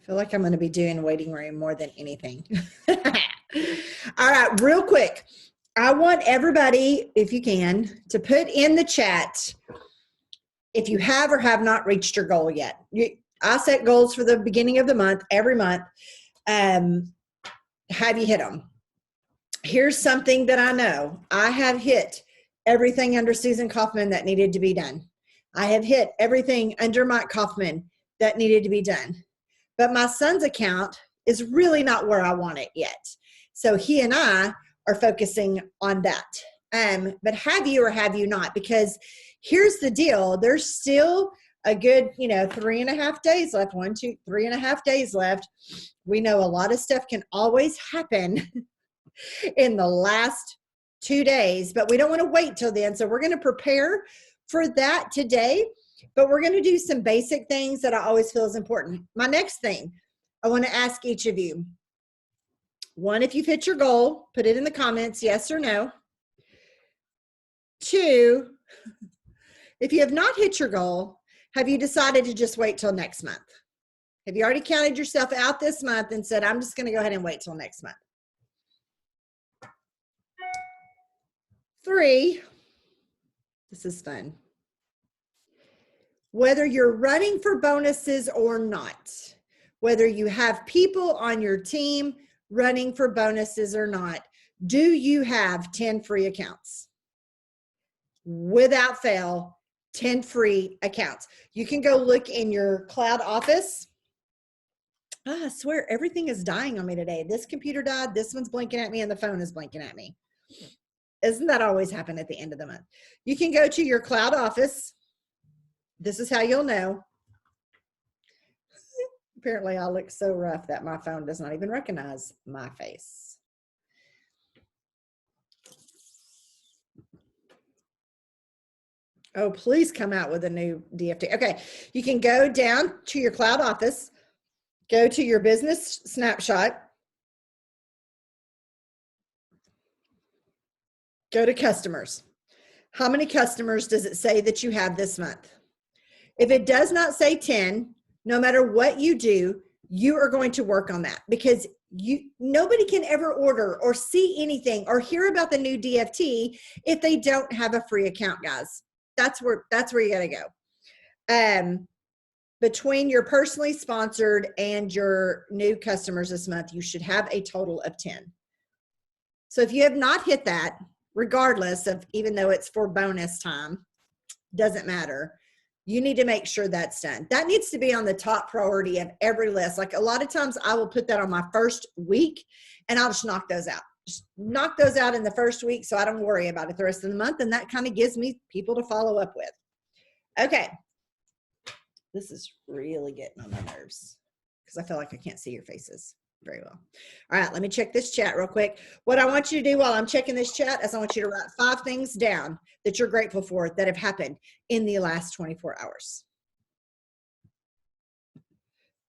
feel like I'm going to be doing waiting room more than anything. All right, real quick. I want everybody, if you can, to put in the chat if you have or have not reached your goal yet. I set goals for the beginning of the month, every month. Have you hit them? Here's something that I know. I have hit everything under Susan Kaufman that needed to be done. I have hit everything under Mike Kaufman that needed to be done. But my son's account is really not where I want it yet. So he and I are focusing on that. But have you or have you not? Because here's the deal. There's still a good, 3.5 days left. 3.5 days left. We know a lot of stuff can always happen in the last 2 days, but we don't want to wait till then. So we're going to prepare for that today, but we're going to do some basic things that I always feel is important. My next thing, I want to ask each of you, one, if you've hit your goal, put it in the comments, yes or no. 2, if you have not hit your goal, have you decided to just wait till next month? Have you already counted yourself out this month and said, I'm just going to go ahead and wait till next month? 3, this is fun. Whether you're running for bonuses or not, whether you have people on your team running for bonuses or not, do you have 10 free accounts? Without fail, 10 free accounts. You can go look in your cloud office. I swear everything is dying on me today. This computer died, this one's blinking at me, and the phone is blinking at me. Isn't that always happen at the end of the month? You can go to your cloud office. This is how you'll know. Apparently I look so rough that my phone does not even recognize my face. Oh, please come out with a new DFT. Okay, you can go down to your cloud office, go to your business snapshot, go to customers. How many customers does it say that you have this month? If it does not say 10, no matter what you do, you are going to work on that, because nobody can ever order or see anything or hear about the new DFT if they don't have a free account, guys. That's where you got to go. Between your personally sponsored and your new customers this month, you should have a total of 10. So if you have not hit that, regardless of, even though it's for bonus time, doesn't matter. You need to make sure that's done. That needs to be on the top priority of every list. Like a lot of times I will put that on my first week and I'll just knock those out. Just knock those out in the first week so I don't worry about it the rest of the month. And that kind of gives me people to follow up with. Okay. This is really getting on my nerves because I feel like I can't see your faces very well. All right, let me check this chat real quick. What I want you to do while I'm checking this chat is I want you to write 5 things down that you're grateful for that have happened in the last 24 hours.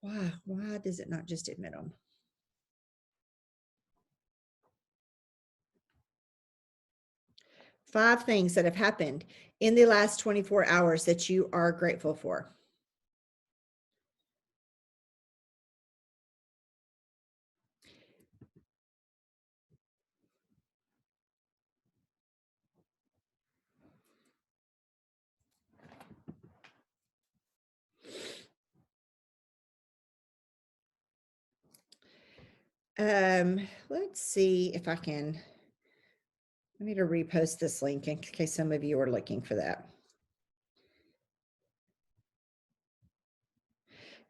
Why does it not just admit them? Five things that have happened in the last 24 hours that you are grateful for. Let's see if I can. I need to repost this link in case some of you are looking for that.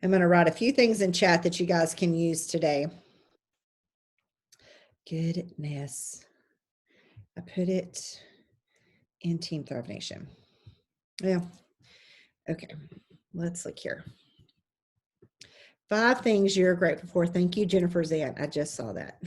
I'm going to write a few things in chat that you guys can use today. Goodness. I put it in Team Thrive Nation. Yeah. Okay. Let's look here. 5 things you're grateful for. Thank you, Jennifer Zan. I just saw that.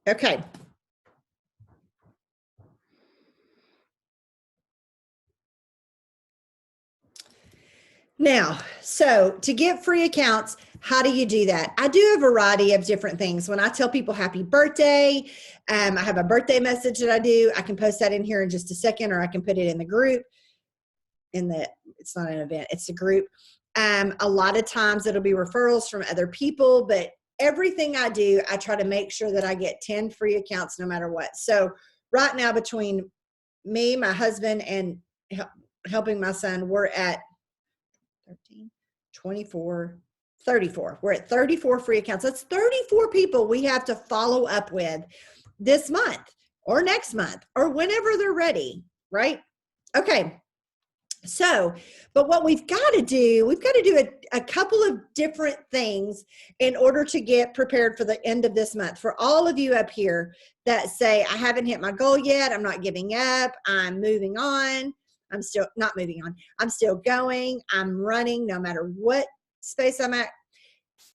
Okay. Now, so to get free accounts, how do you do that? I do a variety of different things. When I tell people happy birthday, I have a birthday message that I do. I can post that in here in just a second, or I can put it in the group. It's not an event, it's a group. A lot of times it'll be referrals from other people, but everything I do, I try to make sure that I get 10 free accounts no matter what. So right now, between me, my husband, and helping my son, we're at 13, 24, 34. We're at 34 free accounts. That's 34 people we have to follow up with this month or next month or whenever they're ready, right? Okay. So, but what we've got to do a couple of different things in order to get prepared for the end of this month. For all of you up here that say, I haven't hit my goal yet, I'm not giving up, I'm moving on, I'm still not moving on, I'm still going, I'm running no matter what space I'm at.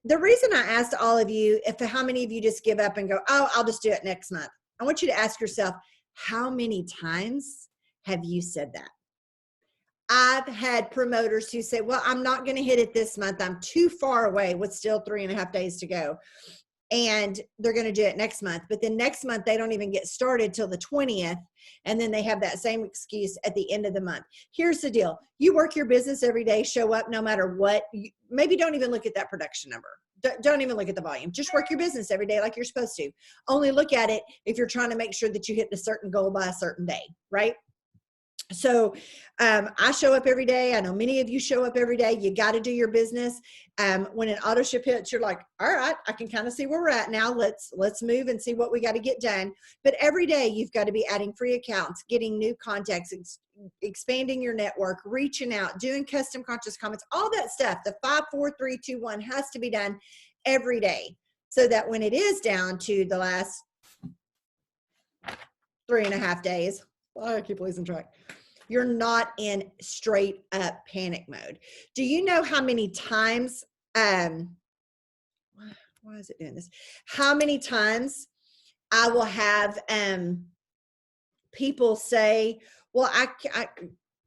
The reason I asked all of you, how many of you just give up and go, oh, I'll just do it next month. I want you to ask yourself, how many times have you said that? I've had promoters who say, well, I'm not going to hit it this month. I'm too far away with still 3.5 days to go. And they're going to do it next month. But then next month, they don't even get started till the 20th. And then they have that same excuse at the end of the month. Here's the deal. You work your business every day, show up no matter what. Maybe don't even look at that production number. Don't even look at the volume. Just work your business every day like you're supposed to. Only look at it if you're trying to make sure that you hit a certain goal by a certain day, right? So I show up every day. I know many of you show up every day. You got to do your business. When an auto ship hits, you're like, all right, I can kind of see where we're at now. Let's move and see what we got to get done. But every day you've got to be adding free accounts, getting new contacts, expanding your network, reaching out, doing custom conscious comments, all that stuff. The 5, 4, 3, 2, 1 has to be done every day, so that when it is down to the last 3.5 days, I keep losing track, you're not in straight up panic mode. Do you know how many times, why is it doing this? How many times I will have people say, well,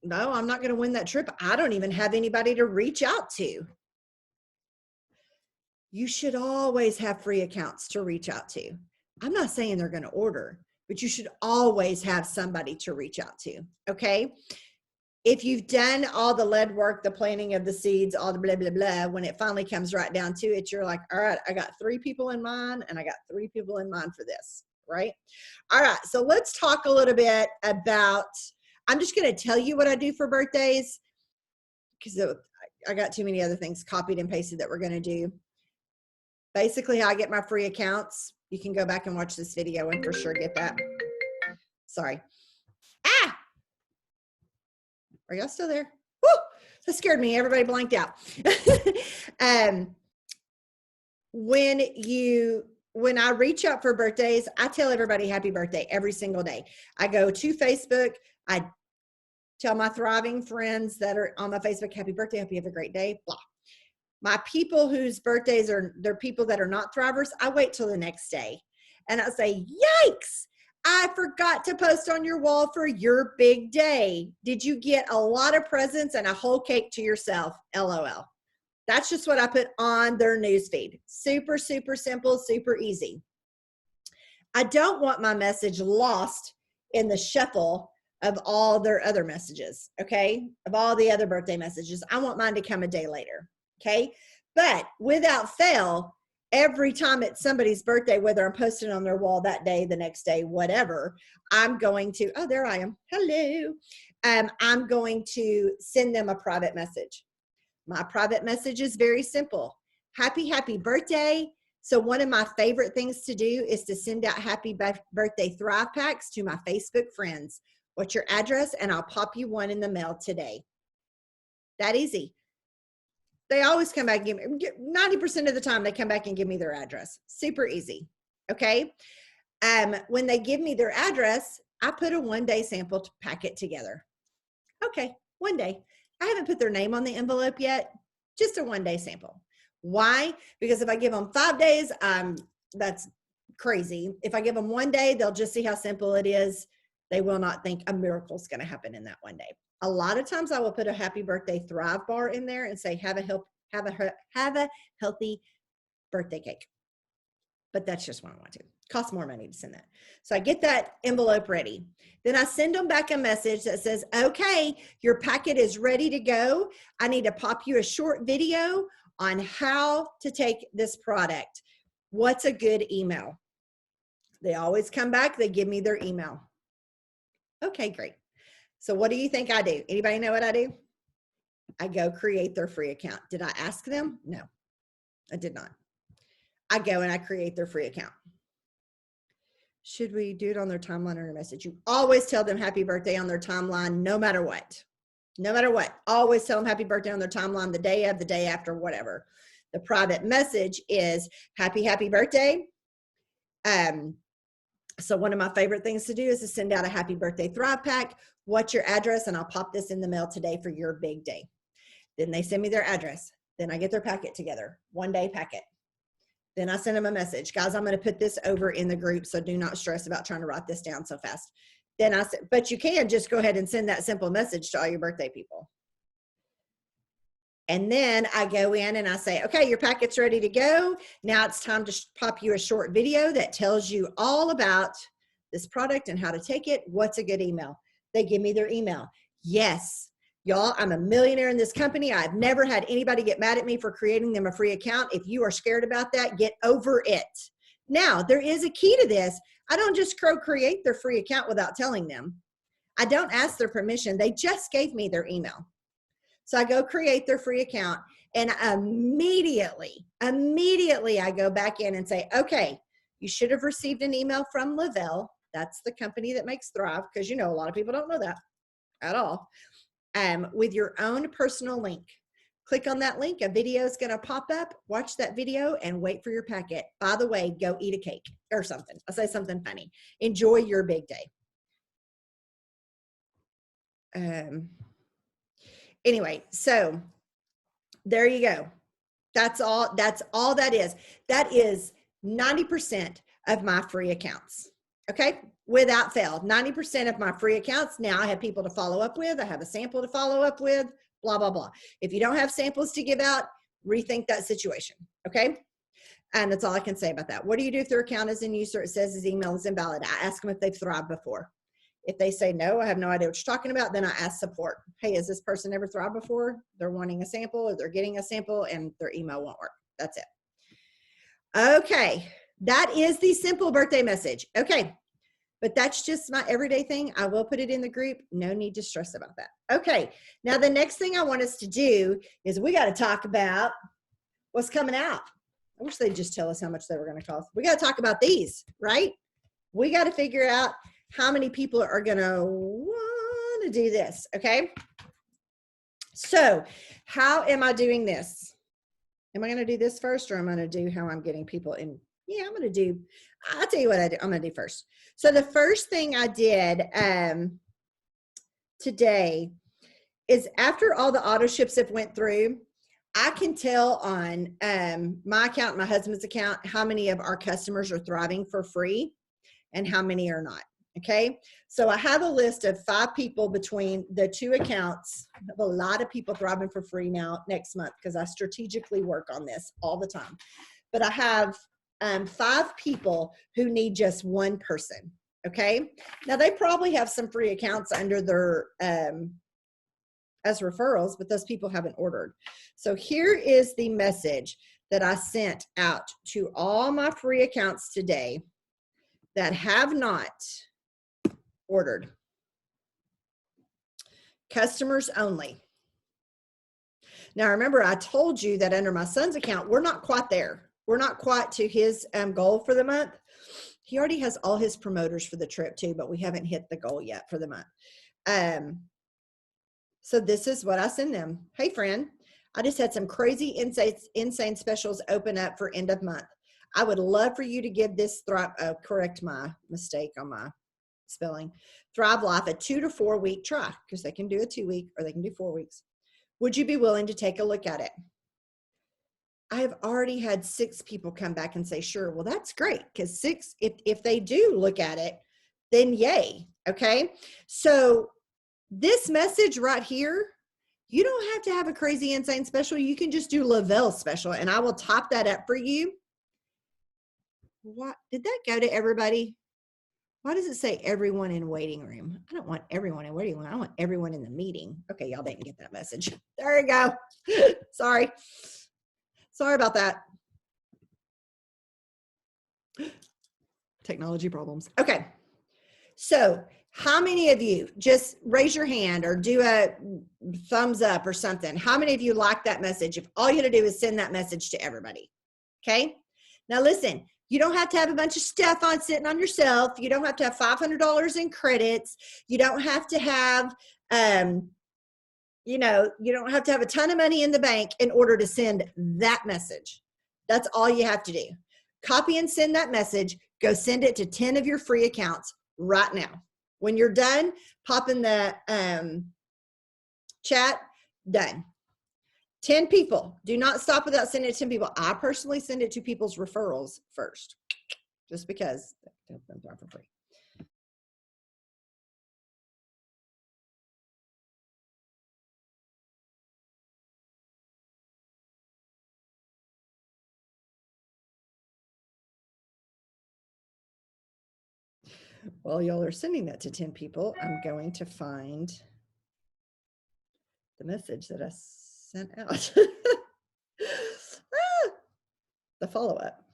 no, I'm not going to win that trip. I don't even have anybody to reach out to. You should always have free accounts to reach out to. I'm not saying they're going to order, but you should always have somebody to reach out to, okay? If you've done all the lead work, the planting of the seeds, all the blah, blah, blah, when it finally comes right down to it, you're like, all right, I got 3 people in mind and I got 3 people in mind for this, right? All right, so let's talk a little bit about, I'm just going to tell you what I do for birthdays because I got too many other things copied and pasted that we're going to do. Basically, how I get my free accounts. You can go back and watch this video and for sure get that. Sorry. Ah! Are y'all still there? Woo! That scared me. Everybody blanked out. When I reach out for birthdays, I tell everybody happy birthday every single day. I go to Facebook. I tell my thriving friends that are on my Facebook, happy birthday. Hope you have a great day. Blah. My people whose birthdays they're people that are not thrivers, I wait till the next day. And I say, yikes, I forgot to post on your wall for your big day. Did you get a lot of presents and a whole cake to yourself? LOL. That's just what I put on their newsfeed. Super, super simple, super easy. I don't want my message lost in the shuffle of all their other messages, okay? Of all the other birthday messages. I want mine to come a day later. Okay, but without fail, every time it's somebody's birthday, whether I'm posting on their wall that day, the next day, whatever, I'm going to, oh, there I am. Hello. I'm going to send them a private message. My private message is very simple. Happy, happy birthday. So one of my favorite things to do is to send out happy birthday Thrive Packs to my Facebook friends. What's your address? And I'll pop you one in the mail today. That easy. They always come back and give me, 90% of the time they come back and give me their address. Super easy, okay? When they give me their address, I put a 1-day sample packet together. Okay, 1 day. I haven't put their name on the envelope yet, just a 1-day sample. Why? Because if I give them 5 days, that's crazy. If I give them 1 day, they'll just see how simple it is. They will not think a miracle is going to happen in that 1 day. A lot of times I will put a happy birthday Thrive bar in there and say, have a healthy birthday cake. But that's just what I want to. Costs more money to send that. So I get that envelope ready. Then I send them back a message that says, okay, your packet is ready to go. I need to pop you a short video on how to take this product. What's a good email? They always come back. They give me their email. Okay, great. So what do you think I do? Anybody know what I do? I go create their free account. Did I ask them? No, I did not. I go and I create their free account. Should we do it on their timeline or a message? You always tell them happy birthday on their timeline, no matter what. No matter what. Always tell them happy birthday on their timeline, the day of, the day after, whatever. The private message is happy birthday. So one of my favorite things to do is to send out a happy birthday Thrive pack. What's your address? And I'll pop this in the mail today for your big day. Then they send me their address. Then I get their packet together, 1 day packet. Then I send them a message. Guys, I'm going to put this over in the group, so do not stress about trying to write this down so fast. Then I said, but you can just go ahead and send that simple message to all your birthday people. And then I go in and I say, okay, your packet's ready to go. Now it's time to pop you a short video that tells you all about this product and how to take it. What's a good email? They give me their email. Yes. Y'all, I'm a millionaire in this company. I've never had anybody get mad at me for creating them a free account. If you are scared about that, get over it. Now, there is a key to this. I don't just create their free account without telling them. I don't ask their permission. They just gave me their email. So I go create their free account, and immediately I go back in and say, okay, you should have received an email from Lavelle. That's the company that makes Thrive, because you know a lot of people don't know that at all. With your own personal link. Click on that link. A video is going to pop up. Watch that video and wait for your packet. By the way, go eat a cake or something. I'll say something funny. Enjoy your big day. Anyway, so there you go. That's all that is. That is 90% of my free accounts. Okay, without fail, 90% of my free accounts. Now I have people to follow up with. I have a sample to follow up with, blah, blah, blah. If you don't have samples to give out, rethink that situation. Okay. And that's all I can say about that. What do you do if their account is in use or it says his email is invalid? I ask them if they've thrived before. If they say no, I have no idea what you're talking about, then I ask support. Hey, has this person ever thrived before? They're wanting a sample, or they're getting a sample and their email won't work. That's it. Okay. That is the simple birthday message. Okay. But that's just my everyday thing. I will put it in the group. No need to stress about that. Okay. Now, the next thing I want us to do is we got to talk about what's coming out. I wish they'd just tell us how much they were going to cost. We got to talk about these, right? We got to figure out how many people are going to want to do this. Okay. So how am I doing this? Am I going to do this first, or am I going to do how I'm getting people in? Yeah, I'll tell you what I'm going to do first. So the first thing I did today is, after all the auto ships have went through, I can tell on my account, my husband's account, how many of our customers are thriving for free and how many are not. Okay. So I have a list of 5 people between the 2 accounts. I have a lot of people thriving for free now next month, because I strategically work on this all the time. But I have 5 people who need just 1 person. Okay. Now they probably have some free accounts under their, as referrals, but those people haven't ordered. So here is the message that I sent out to all my free accounts today that have not ordered. Customers only. Now, remember, I told you that under my son's account, we're not quite there. We're not quite to his goal for the month. He already has all his promoters for the trip too, but we haven't hit the goal yet for the month. So this is what I send them. Hey, friend, I just had some crazy, insane specials open up for end of month. I would love for you to give this correct my mistake on my spelling. Thrive Life a 2 to 4 week try, because they can do a 2 week or they can do 4 weeks. Would you be willing to take a look at it? I have already had 6 people come back and say, sure. Well, that's great, because 6, if they do look at it, then yay. Okay. So This message right here, you don't have to have a crazy insane special. You can just do Lavelle special, and I will top that up for you. What did that go to everybody? Why does it say everyone in waiting room? I don't want everyone in waiting room. I want everyone in the meeting. Okay, y'all didn't get that message. There you go. Sorry about that. Technology problems. Okay. So how many of you, just raise your hand or do a thumbs up or something. How many of you like that message? If all you got to do is send that message to everybody. Okay. Now listen, you don't have to have a bunch of stuff on sitting on yourself. You don't have to have $500 in credits. You don't have to have, you don't have to have a ton of money in the bank in order to send that message. That's all you have to do. Copy and send that message. Go send it to 10 of your free accounts right now. When you're done, pop in the chat, done. 10 people. Do not stop without sending it to 10 people. I personally send it to people's referrals first, just because they're for free. While y'all are sending that to 10 people, I'm going to find the message that I sent out. The follow-up.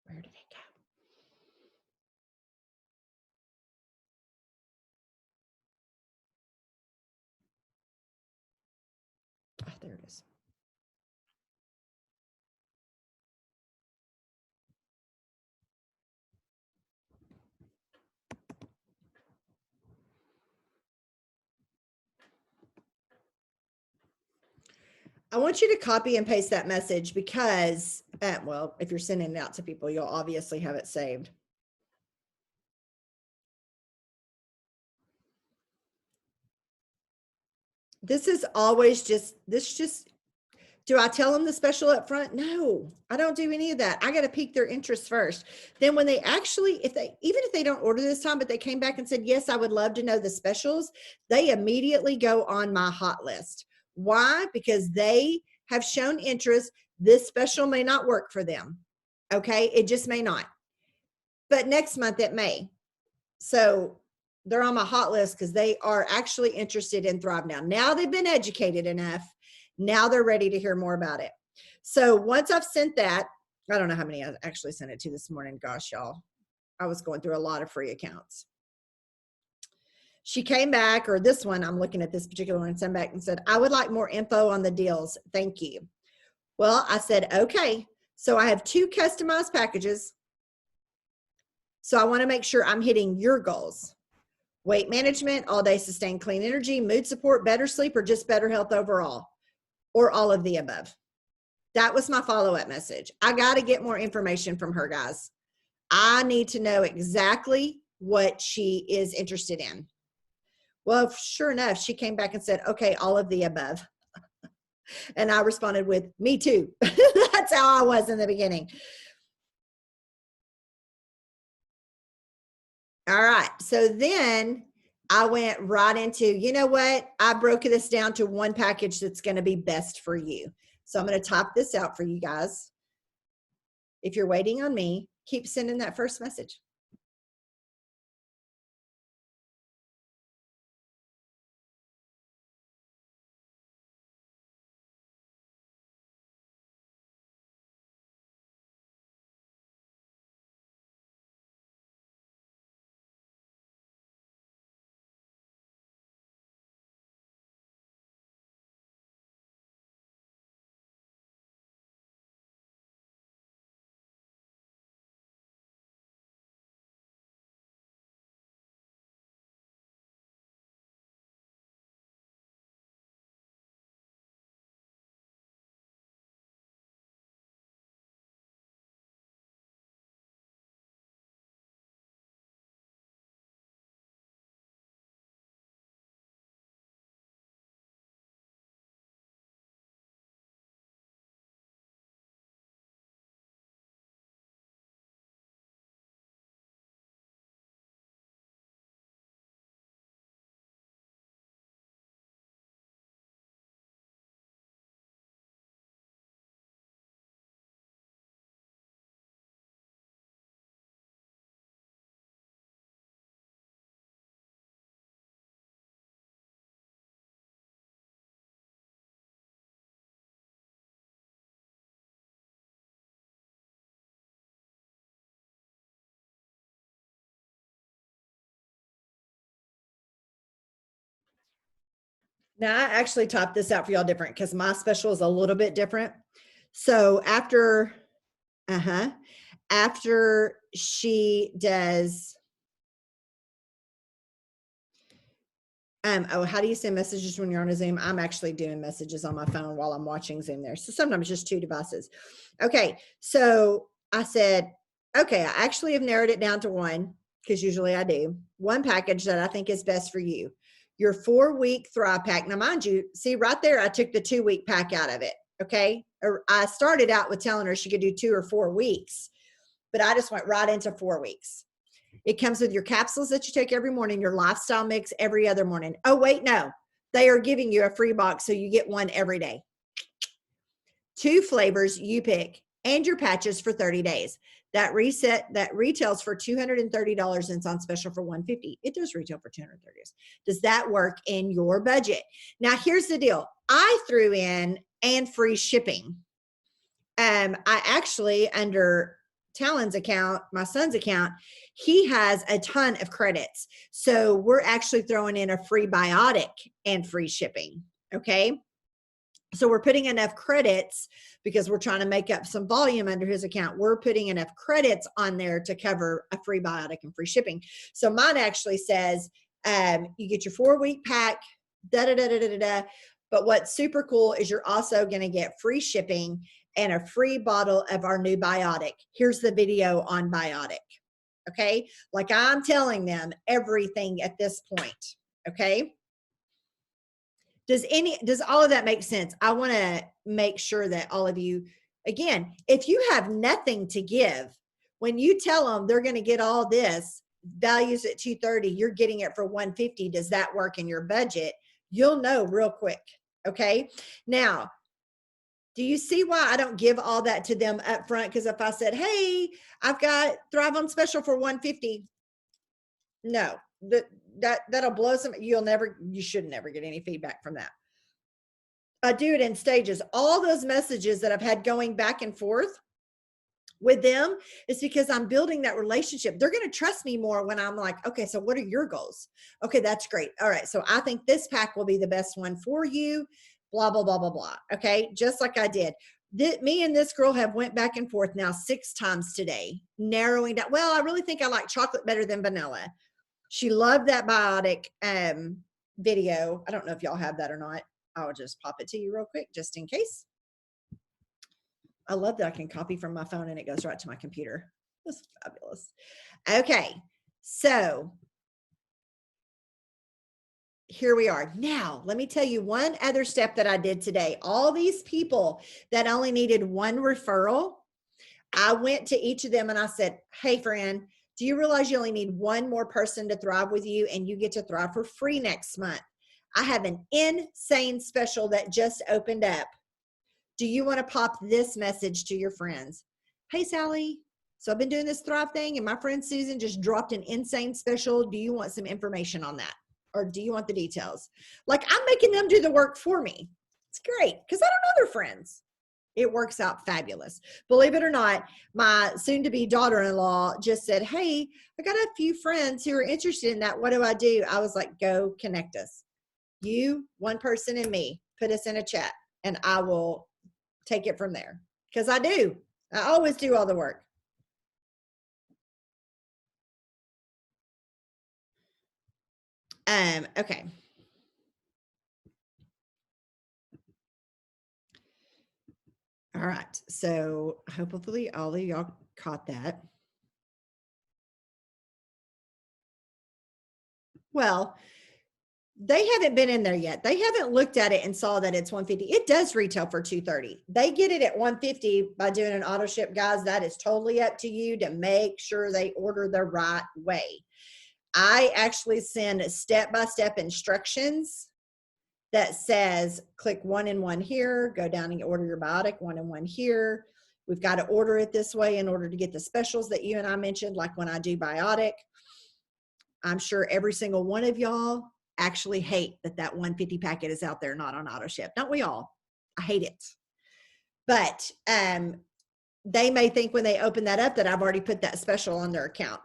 Where did it go? Oh, there it is. I want you to copy and paste that message because, well, if you're sending it out to people, you'll obviously have it saved. This is always just, do I tell them the special up front? No, I don't do any of that. I got to pique their interest first. Then when they actually, even if they don't order this time, but they came back and said, yes, I would love to know the specials, they immediately go on my hot list. Why? Because they have shown interest. This special may not work for them. Okay. It just may not. But next month it may. So they're on my hot list because they are actually interested in Thrive Now. Now they've been educated enough. Now they're ready to hear more about it. So once I've sent that, I don't know how many I actually sent it to this morning. Gosh, y'all, I was going through a lot of free accounts. She came back, or this one, I'm looking at this particular one, sent back and said, I would like more info on the deals. Thank you. Well, I said, okay. So I have 2 customized packages. So I want to make sure I'm hitting your goals. Weight management, all day sustained clean energy, mood support, better sleep, or just better health overall, or all of the above. That was my follow-up message. I got to get more information from her, guys. I need to know exactly what she is interested in. Well, sure enough, she came back and said, okay, all of the above. And I responded with, me too. That's how I was in the beginning. All right. So then I went right into, you know what? I broke this down to one package that's going to be best for you. So I'm going to type this out for you guys. If you're waiting on me, keep sending that first message. Now I actually typed this out for y'all different because my special is a little bit different. So uh-huh, after she does, oh, how do you send messages when you're on a Zoom? I'm actually doing messages on my phone while I'm watching Zoom there. So sometimes just two devices. Okay. So I said, okay, I actually have narrowed it down to one because usually I do. One package that I think is best for you. Your 4-week Thrive pack. Now, mind you, see right there, I took the 2-week pack out of it. Okay. Or I started out with telling her she could do 2 or 4 weeks, but I just went right into 4 weeks. It comes with your capsules that you take every morning, your lifestyle mix every other morning. Oh, wait, no. They are giving you a free box, so you get one every day. 2 flavors you pick and your patches for 30 days. That retails for $230 and it's on special for $150. It does retail for $230. Does that work in your budget? Now, here's the deal. I threw in and free shipping. I actually, under Talon's account, my son's account, he has a ton of credits. So we're actually throwing in a free biotic and free shipping. Okay. So we're putting enough credits because we're trying to make up some volume under his account. We're putting enough credits on there to cover a free biotic and free shipping. So mine actually says, you get your 4-week pack, da, da, da, da, da, da. But what's super cool is you're also going to get free shipping and a free bottle of our new biotic. Here's the video on biotic. Okay. Like I'm telling them everything at this point. Okay. Does all of that make sense? I want to make sure that all of you, again, if you have nothing to give, when you tell them they're going to get all this values at 230, you're getting it for 150. Does that work in your budget? You'll know real quick. Okay. Now, do you see why I don't give all that to them up front? Because if I said, hey, I've got Thrive on special for 150, no, that'll blow some, you should never get any feedback from that. I do it in stages. All those messages that I've had going back and forth with them is because I'm building that relationship. They're going to trust me more when I'm like, okay, so what are your goals? Okay, that's great. All right, so I think this pack will be the best one for you, blah, blah, blah, blah, blah. Okay, just like I did. Me and this girl have went back and forth now 6 times today, narrowing down. Well, I really think I like chocolate better than vanilla. She loved that biotic video. I don't know if y'all have that or not. I'll just pop it to you real quick, just in case. I love that I can copy from my phone and it goes right to my computer. That's fabulous. Okay, so here we are. Now, let me tell you one other step that I did today. All these people that only needed one referral, I went to each of them and I said, hey, friend, do you realize you only need one more person to thrive with you and you get to thrive for free next month? I have an insane special that just opened up. Do you want to pop this message to your friends? Hey, Sally. So I've been doing this Thrive thing and my friend Susan just dropped an insane special. Do you want some information on that? Or do you want the details? Like I'm making them do the work for me. It's great because I don't know their friends. It works out fabulous. Believe it or not, my soon-to-be daughter-in-law just said, hey, I got a few friends who are interested in that. What do I do? I was like, go connect us. You, one person, and me, put us in a chat and I will take it from there because I do. I always do all the work. Okay. All right. So hopefully all of y'all caught that. Well, they haven't been in there yet. They haven't looked at it and saw that it's 150. It does retail for 230. They get it at 150 by doing an auto ship, guys. That is totally up to you to make sure they order the right way. I actually send step-by-step instructions that says click 1 and 1 here, go down and order your biotic, 1 and 1 here. We've got to order it this way in order to get the specials that you and I mentioned, like when I do biotic. I'm sure every single one of y'all actually hate that 150 packet is out there not on auto ship. Don't we all? I hate it. But they may think when they open that up that I've already put that special on their account.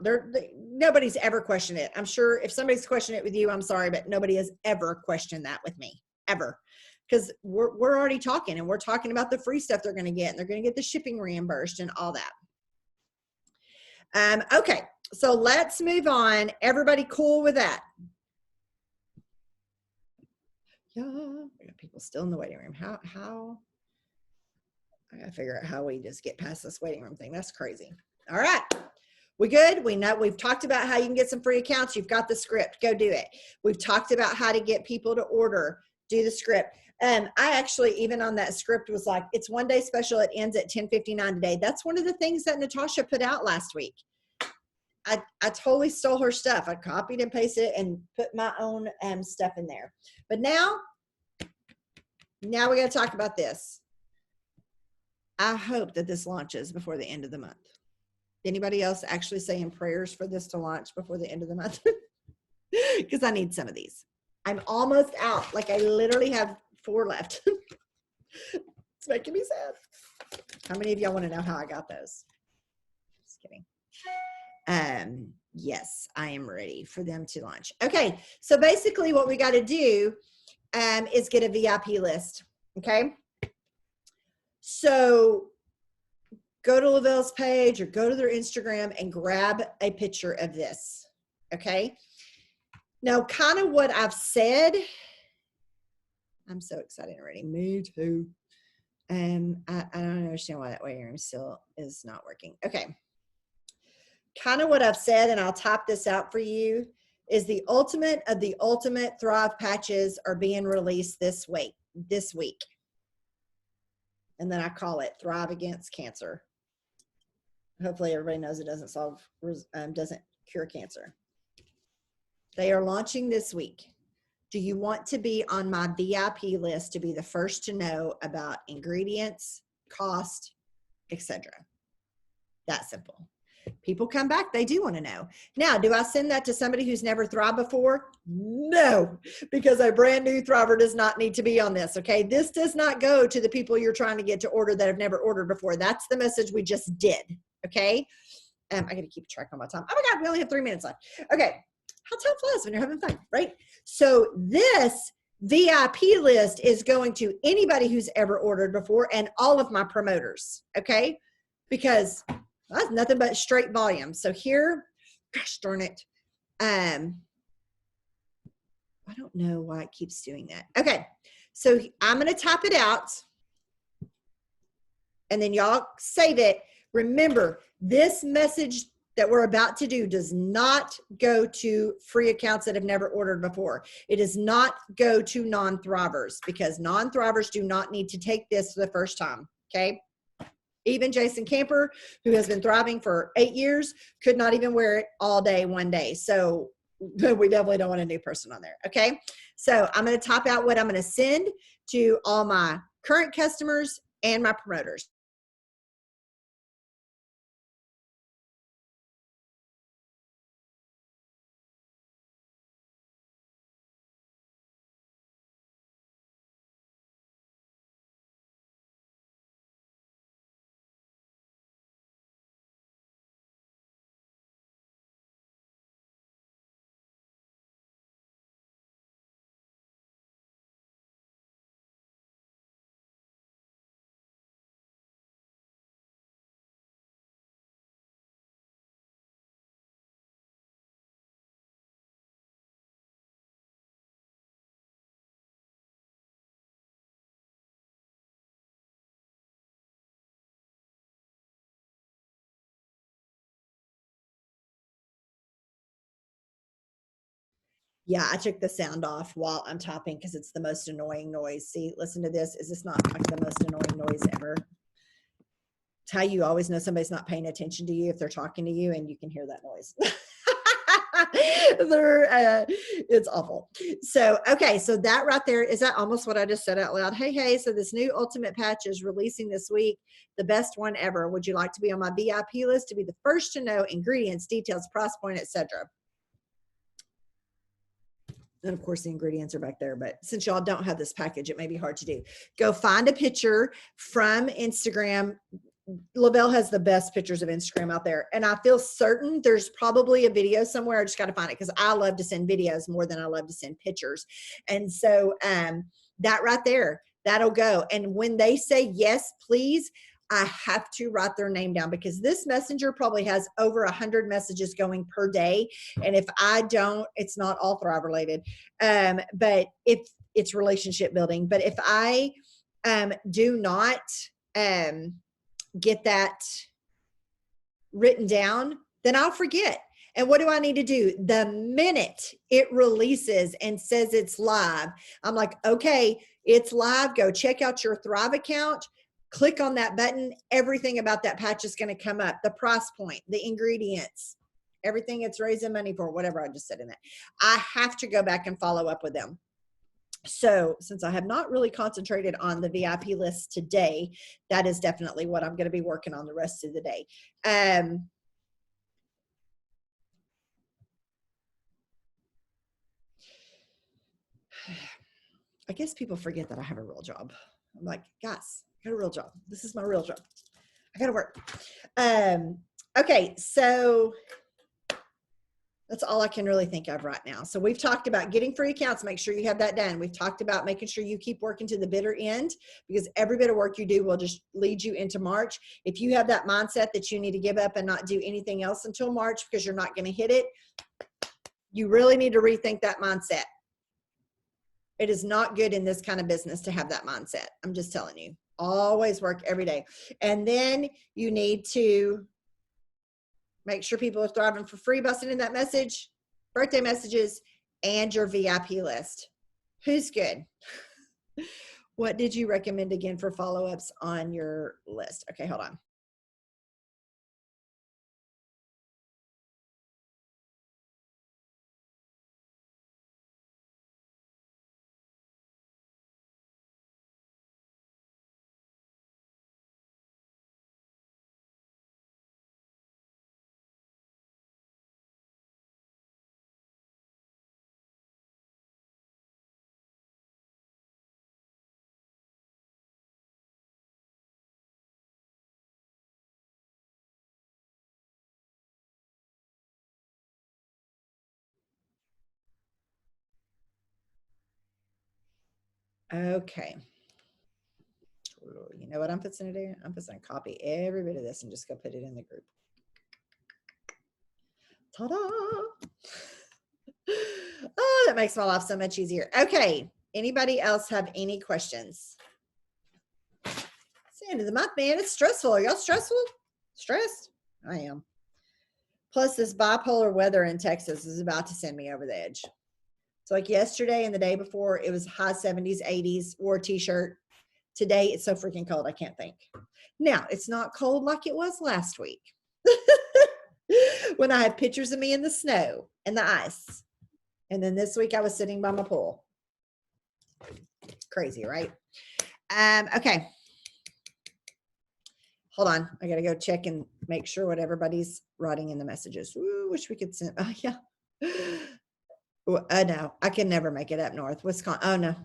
Nobody's ever questioned it. I'm sure if somebody's questioned it with you, I'm sorry, but nobody has ever questioned that with me. ever, because we're already talking, and we're talking about the free stuff they're going to get, and they're going to get the shipping reimbursed and all that. Okay, so let's move on. Everybody cool with that? Yeah, we got people still in the waiting room. How? I gotta figure out how we just get past this waiting room thing. That's crazy. All right. We good? We know we've talked about how you can get some free accounts. You've got the script. Go do it. We've talked about how to get people to order. Do the script. I actually, even on that script, was like, it's one day special. It ends at 10:59 today. That's one of the things that Natasha put out last week. I totally stole her stuff. I copied and pasted it and put my own stuff in there. But now we got to talk about this. I hope that this launches before the end of the month. Anybody else actually saying prayers for this to launch before the end of the month? Because I need some of these. I'm almost out. Like, I literally have 4 left. It's making me sad. How many of y'all want to know how I got those? Just kidding. Yes, I am ready for them to launch. Okay, so basically what we got to do is get a VIP list. Okay, so go to Lavelle's page or go to their Instagram and grab a picture of this. Okay, now kind of what I've said. I'm so excited already. Me too. I don't understand why that waiting room still is not working. Okay. Kind of what I've said, and I'll type this out for you, is the ultimate of the ultimate Thrive patches are being released this week. And then I call it Thrive Against Cancer. Hopefully everybody knows it doesn't cure cancer. They are launching this week. Do you want to be on my VIP list to be the first to know about ingredients, cost, etc.? That simple. People come back, they do want to know. Now, do I send that to somebody who's never thrived before? No, because a brand new thriver does not need to be on this, okay? This does not go to the people you're trying to get to order that have never ordered before. That's the message we just did, okay? I got to keep track on my time. Oh my God, we only have 3 minutes left. Okay, how time flies when you're having fun, right? So this VIP list is going to anybody who's ever ordered before and all of my promoters, okay? Because that's nothing but straight volume. So here, gosh darn it. I don't know why it keeps doing that. Okay, so I'm going to type it out. And then y'all save it. Remember, this message that we're about to do does not go to free accounts that have never ordered before. It does not go to non-thrivers, because non-thrivers do not need to take this for the first time, okay? Even Jason Camper, who has been thriving for 8 years, could not even wear it all day, one day. So we definitely don't want a new person on there. Okay. So I'm going to type out what I'm going to send to all my current customers and my promoters. Yeah, I took the sound off while I'm typing because it's the most annoying noise. See, listen to this. Is this not like the most annoying noise ever? It's how you always know somebody's not paying attention to you if they're talking to you and you can hear that noise. It's awful. So, okay, so that right there, is that almost what I just said out loud? Hey, so this new ultimate patch is releasing this week, the best one ever. Would you like to be on my VIP list to be the first to know ingredients, details, price point, etc.? And of course the ingredients are back there, but since y'all don't have this package, it may be hard to do. Go find a picture from Instagram. Lavelle has the best pictures of Instagram out there. And I feel certain there's probably a video somewhere. I just got to find it because I love to send videos more than I love to send pictures. And so that right there, that'll go. And when they say yes, please, I have to write their name down, because this messenger probably has over 100 messages going per day. And if I don't, it's not all Thrive related. But if it's relationship building, but if I do not get that written down, then I'll forget. And what do I need to do? The minute it releases and says it's live, I'm like, okay, it's live. Go check out your Thrive account. Click on that button. Everything about that patch is going to come up. The price point, the ingredients, everything it's raising money for, whatever I just said in that. I have to go back and follow up with them. So since I have not really concentrated on the VIP list today, that is definitely what I'm going to be working on the rest of the day. I guess people forget that I have a real job. I'm like, guys, I got a real job. This is my real job. I got to work. Okay, so that's all I can really think of right now. So we've talked about getting free accounts. Make sure you have that done. We've talked about making sure you keep working to the bitter end, because every bit of work you do will just lead you into March. If you have that mindset that you need to give up and not do anything else until March because you're not going to hit it, you really need to rethink that mindset. It is not good in this kind of business to have that mindset. I'm just telling you. Always work every day. And then you need to make sure people are thriving for free by sending that message, birthday messages, and your VIP list. Who's good? What did you recommend again for follow-ups on your list? Okay, hold on. Okay. You know what I'm fixing to do? I'm fixing to copy every bit of this and just go put it in the group. Ta-da! Oh, that makes my life so much easier. Okay. Anybody else have any questions? It's the end of the month, man. It's stressful. Are y'all stressful? Stressed? I am. Plus, this bipolar weather in Texas is about to send me over the edge. So like yesterday and the day before, it was high 70s, 80s, wore a t-shirt. Today, it's so freaking cold, I can't think. Now, it's not cold like it was last week when I had pictures of me in the snow and the ice. And then this week, I was sitting by my pool. Crazy, right? Okay. Hold on. I got to go check and make sure what everybody's writing in the messages. Ooh, wish we could send. Oh, yeah. No, I can never make it up north. Wisconsin. Oh, no.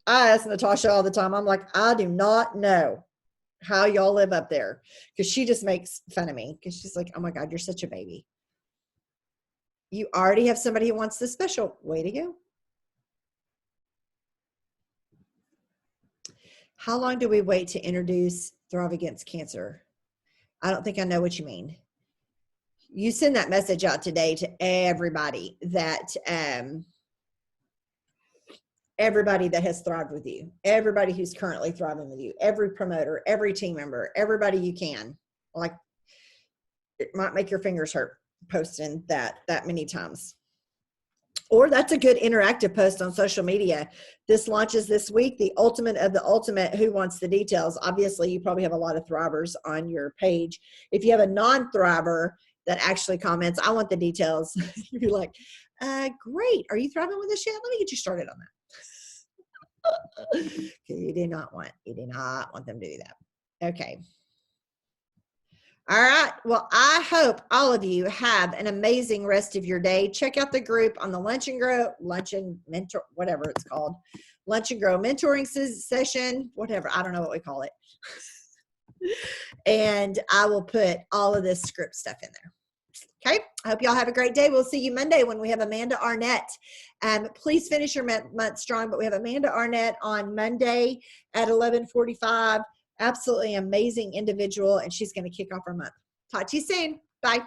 I ask Natasha all the time. I'm like, I do not know how y'all live up there, because she just makes fun of me, because she's like, oh my God, you're such a baby. You already have somebody who wants this special. Way to go. How long do we wait to introduce Thrive Against Cancer? I don't think I know what you mean. You send that message out today to everybody that has thrived with you, everybody who's currently thriving with you, every promoter, every team member, everybody you can. Like, it might make your fingers hurt posting that many times. Or that's a good interactive post on social media. This launches this week, the ultimate of the ultimate. Who wants the details? Obviously, you probably have a lot of thrivers on your page. If you have a non-thriver that actually comments, I want the details, you'd be like, great. Are you thriving with us yet? Let me get you started on that. You do not want them to do that. Okay. All right. Well, I hope all of you have an amazing rest of your day. Check out the group on the Lunch and Grow, Mentor, whatever it's called. Lunch and Grow mentoring session, whatever. I don't know what we call it. And I will put all of this script stuff in there. Okay. I hope y'all have a great day. We'll see you Monday when we have Amanda Arnett. Please finish your month strong, but we have Amanda Arnett on Monday at 11:45. Absolutely amazing individual, and she's going to kick off our month. Talk to you soon. Bye.